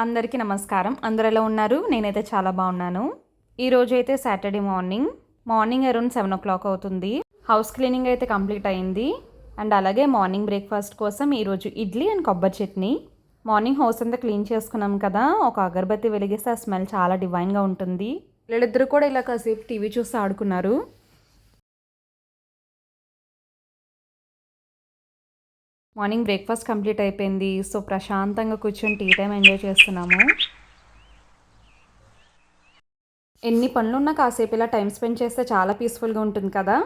అందరికీ నమస్కారం. అందరూ ఎలా ఉన్నారు? నేనైతే చాలా బాగున్నాను. ఈరోజు అయితే సాటర్డే మార్నింగ్ అరౌండ్ 7:00 అవుతుంది. హౌస్ క్లీనింగ్ అయితే కంప్లీట్ అయింది. అండ్ అలాగే మార్నింగ్ బ్రేక్ఫాస్ట్ కోసం ఈరోజు ఇడ్లీ అండ్ కొబ్బరి చట్నీ. మార్నింగ్ హౌస్ అంతా క్లీన్ చేసుకున్నాం కదా, ఒక అగరబత్తి వెలిగిస్తే ఆ స్మెల్ చాలా డివైన్గా ఉంటుంది. వీళ్ళిద్దరూ కూడా ఇలా కాసేపు టీవీ చూస్తూ ఆడుకున్నారు. మార్నింగ్ బ్రేక్ఫాస్ట్ కంప్లీట్ అయిపోయింది. సో ప్రశాంతంగా కూర్చొని టీ టైం ఎంజాయ్ చేస్తున్నాము. ఎన్ని పనులున్నా కాసేపు ఇలా టైం స్పెండ్ చేస్తే చాలా పీస్ఫుల్గా ఉంటుంది కదా.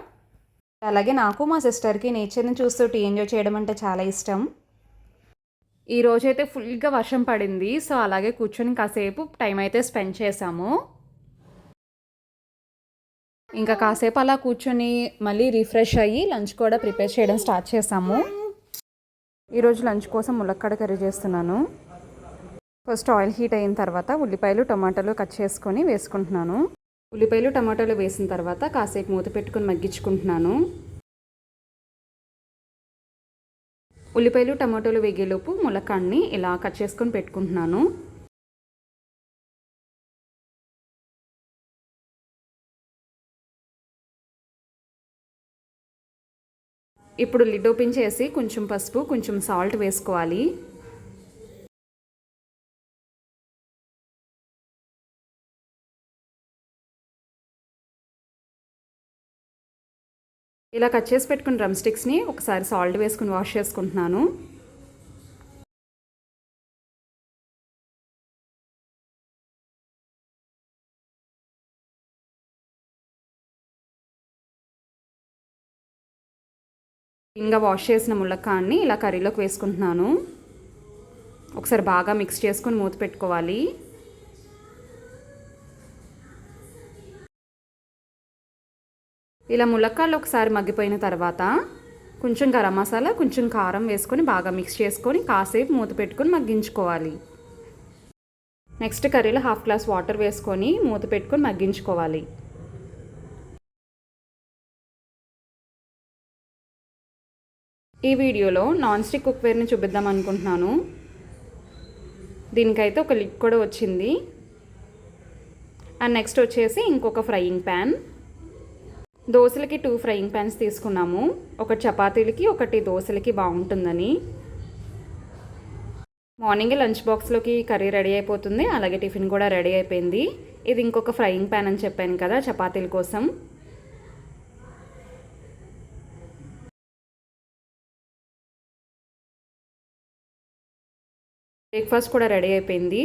అలాగే నాకు మా సిస్టర్కి నేచర్ని చూస్తూ టీ ఎంజాయ్ చేయడం అంటే చాలా ఇష్టం. ఈరోజు అయితే ఫుల్గా వర్షం పడింది. సో అలాగే కూర్చొని కాసేపు టైం అయితే స్పెండ్ చేసాము. ఇంకా కాసేపు అలా కూర్చొని మళ్ళీ రిఫ్రెష్ అయ్యి లంచ్ కూడా ప్రిపేర్ చేయడం స్టార్ట్ చేసాము. ఈరోజు లంచ్ కోసం ములక్కాడ కర్రీ చేస్తున్నాను. ఫస్ట్ ఆయిల్ హీట్ అయిన తర్వాత ఉల్లిపాయలు టమాటాలు కట్ చేసుకొని వేసుకుంటున్నాను. ఉల్లిపాయలు టమాటాలు వేసిన తర్వాత కాసేపు మూత పెట్టుకొని మగ్గించుకుంటున్నాను. ఉల్లిపాయలు టమాటాలు వేగేలోపు ములక్కాడని ఇలా కట్ చేసుకొని పెట్టుకుంటున్నాను. ఇప్పుడు లిడ్ ఓపెన్ చేసి కొంచెం పసుపు కొంచెం సాల్ట్ వేసుకోవాలి. ఇలా కట్ చేసి పెట్టుకున్న డ్రమ్ స్టిక్స్ని ఒకసారి సాల్ట్ వేసుకుని వాష్ చేసుకుంటున్నాను. ఇంకా వాష్ చేసిన ములక్కాడని ఇలా కర్రీలోకి వేసుకుంటున్నాను. ఒకసారి బాగా మిక్స్ చేసుకొని మూత పెట్టుకోవాలి. ఇలా ములక్కాడలు ఒకసారి మగ్గిపోయిన తర్వాత కొంచెం గరం మసాలా కొంచెం కారం వేసుకొని బాగా మిక్స్ చేసుకొని కాసేపు మూత పెట్టుకొని మగ్గించుకోవాలి. నెక్స్ట్ కర్రీలో 1/2 గ్లాస్ వాటర్ వేసుకొని మూత పెట్టుకొని మగ్గించుకోవాలి. ఈ వీడియోలో నాన్ స్టిక్ కుక్వేర్ని చూపిద్దాం అనుకుంటున్నాను. దీనికైతే ఒక లిడ్ కూడా వచ్చింది. అండ్ నెక్స్ట్ వచ్చేసి ఇంకొక ఫ్రైయింగ్ ప్యాన్. దోశలకి 2 ఫ్రైయింగ్ ప్యాన్స్ తీసుకున్నాము. ఒకటి చపాతీలకి ఒకటి దోశలకి బాగుంటుందని. మార్నింగే లంచ్ బాక్స్లోకి కర్రీ రెడీ అయిపోతుంది. అలాగే టిఫిన్ కూడా రెడీ అయిపోయింది. ఇది ఇంకొక ఫ్రైయింగ్ ప్యాన్ అని చెప్పాను కదా చపాతీల కోసం. బ్రేక్ఫాస్ట్ కూడా రెడీ అయిపోయింది.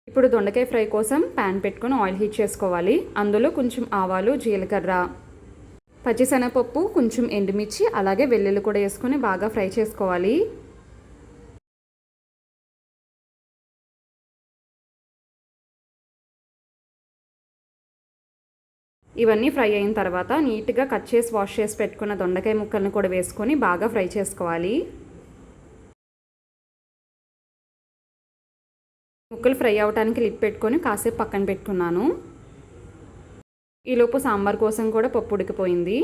ఇప్పుడు దొండకాయ ఫ్రై కోసం ప్యాన్ పెట్టుకొని ఆయిల్ హీట్ చేసుకోవాలి. అందులో కొంచెం ఆవాలు జీలకర్ర పచ్చిశనగపప్పు కొంచెం ఎండుమిర్చి అలాగే వెల్లుల్లి కూడా వేసుకొని బాగా ఫ్రై చేసుకోవాలి. ఇవన్నీ ఫ్రై అయిన తర్వాత నీట్గా కట్ చేసి వాష్ చేసి పెట్టుకున్న దొండకాయ ముక్కలను కూడా వేసుకొని బాగా ఫ్రై చేసుకోవాలి. ముక్కలు ఫ్రై అవడానికి లిడ్ పెట్టుకొని కాసేపు పక్కన పెట్టుకున్నాను. ఈలోపు సాంబార్ కోసం కూడా పప్పు ఉడికిపోయింది.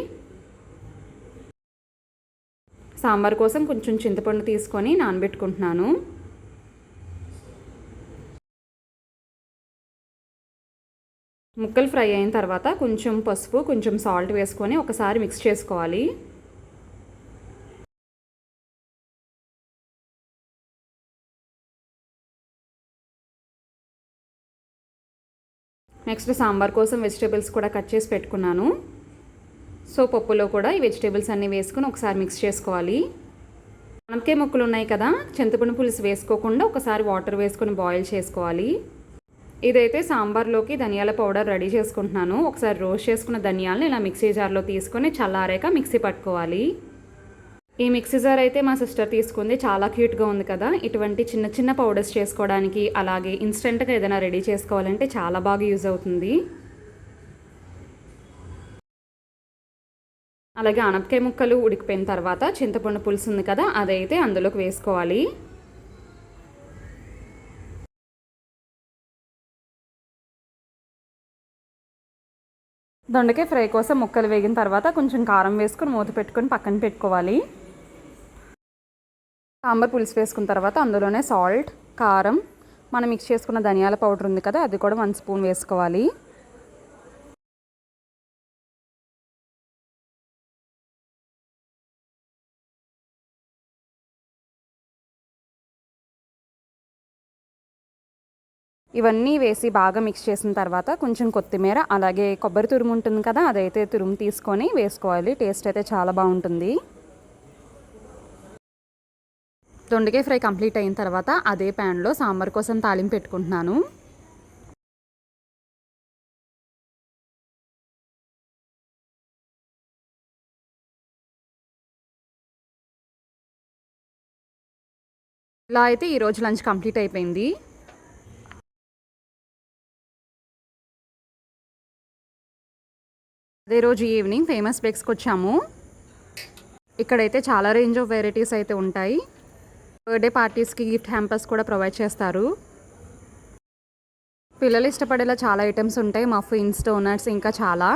సాంబార్ కోసం కొంచెం చింతపండు తీసుకొని నానబెట్టుకుంటున్నాను. ముక్కలు ఫ్రై అయిన తర్వాత కొంచెం పసుపు కొంచెం సాల్ట్ వేసుకొని ఒకసారి మిక్స్ చేసుకోవాలి. నెక్స్ట్ సాంబార్ కోసం వెజిటేబుల్స్ కూడా కట్ చేసి పెట్టుకున్నాను. సో పప్పులో కూడా ఈ వెజిటేబుల్స్ అన్నీ వేసుకొని ఒకసారి మిక్స్ చేసుకోవాలి. ఆనపకాయ ముక్కలు ఉన్నాయి కదా, చింతపండు పులుసు వేసుకోకుండా ఒకసారి వాటర్ వేసుకొని బాయిల్ చేసుకోవాలి. ఇదైతే సాంబార్లోకి ధనియాల పౌడర్ రెడీ చేసుకుంటున్నాను. ఒకసారి రోస్ట్ చేసుకున్న ధనియాలను ఇలా మిక్సీ జార్లో తీసుకొని చల్లారాక మిక్సీ పట్టుకోవాలి. ఈ మిక్సీ జార్ అయితే మా సిస్టర్ తీసుకుంది. చాలా క్యూట్గా ఉంది కదా. ఇటువంటి చిన్న చిన్న పౌడర్స్ చేసుకోవడానికి అలాగే ఇన్స్టెంట్గా ఏదైనా రెడీ చేసుకోవాలంటే చాలా బాగా యూజ్ అవుతుంది. అలాగే ఆనపకాయ ముక్కలు ఉడికిపోయిన తర్వాత చింతపండు పులుసు ఉంది కదా, అదైతే అందులోకి వేసుకోవాలి. దొండకాయ ఫ్రై కోసం ముక్కలు వేగిన తర్వాత కొంచెం కారం వేసుకొని మూత పెట్టుకొని పక్కన పెట్టుకోవాలి. సాంబార్ పులుసు వేసుకున్న తర్వాత అందులోనే సాల్ట్, కారం, మనం మిక్స్ చేసుకున్న ధనియాల పౌడర్ ఉంది కదా, అది కూడా 1 స్పూన్ వేసుకోవాలి. ఇవన్నీ వేసి బాగా మిక్స్ చేసిన తర్వాత కొంచెం కొత్తిమీర, అలాగే కొబ్బరి తురుము ఉంటుంది కదా, అదైతే తురుము తీసుకొని వేసుకోవాలి. టేస్ట్ అయితే చాలా బాగుంటుంది. దొండకాయ ఫ్రై కంప్లీట్ అయిన తర్వాత అదే ప్యాన్లో సాంబార్ కోసం తాలింపు పెట్టుకుంటున్నాను. ఇలా అయితే ఈరోజు లంచ్ కంప్లీట్ అయిపోయింది. అదే రోజు ఈవినింగ్ ఫేమస్ బేక్స్కి వచ్చాము. ఇక్కడైతే చాలా రేంజ్ ఆఫ్ వెరైటీస్ అయితే ఉంటాయి. బర్త్డే పార్టీస్కి గిఫ్ట్ హ్యాంపర్స్ కూడా ప్రొవైడ్ చేస్తారు. పిల్లలు ఇష్టపడేలా చాలా ఐటమ్స్ ఉంటాయి, మఫిన్స్, డోనట్స్, ఇంకా చాలా.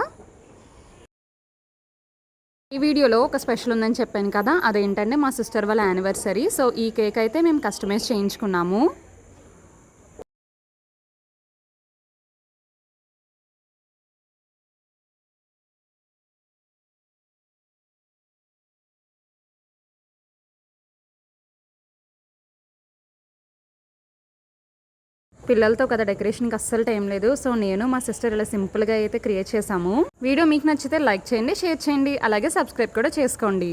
ఈ వీడియోలో ఒక స్పెషల్ ఉందని చెప్పాను కదా, అదేంటంటే మా సిస్టర్ వాళ్ళ యానివర్సరీ. సో ఈ కేక్ అయితే మేము కస్టమైజ్ చేయించుకున్నాము. పిల్లలతో కదా డెకరేషన్కి అస్సలు టైం లేదు. సో నేను మా సిస్టర్ ఇలా సింపుల్గా అయితే క్రియేట్ చేసాము. వీడియో మీకు నచ్చితే లైక్ చేయండి, షేర్ చేయండి, అలాగే సబ్స్క్రైబ్ కూడా చేసుకోండి.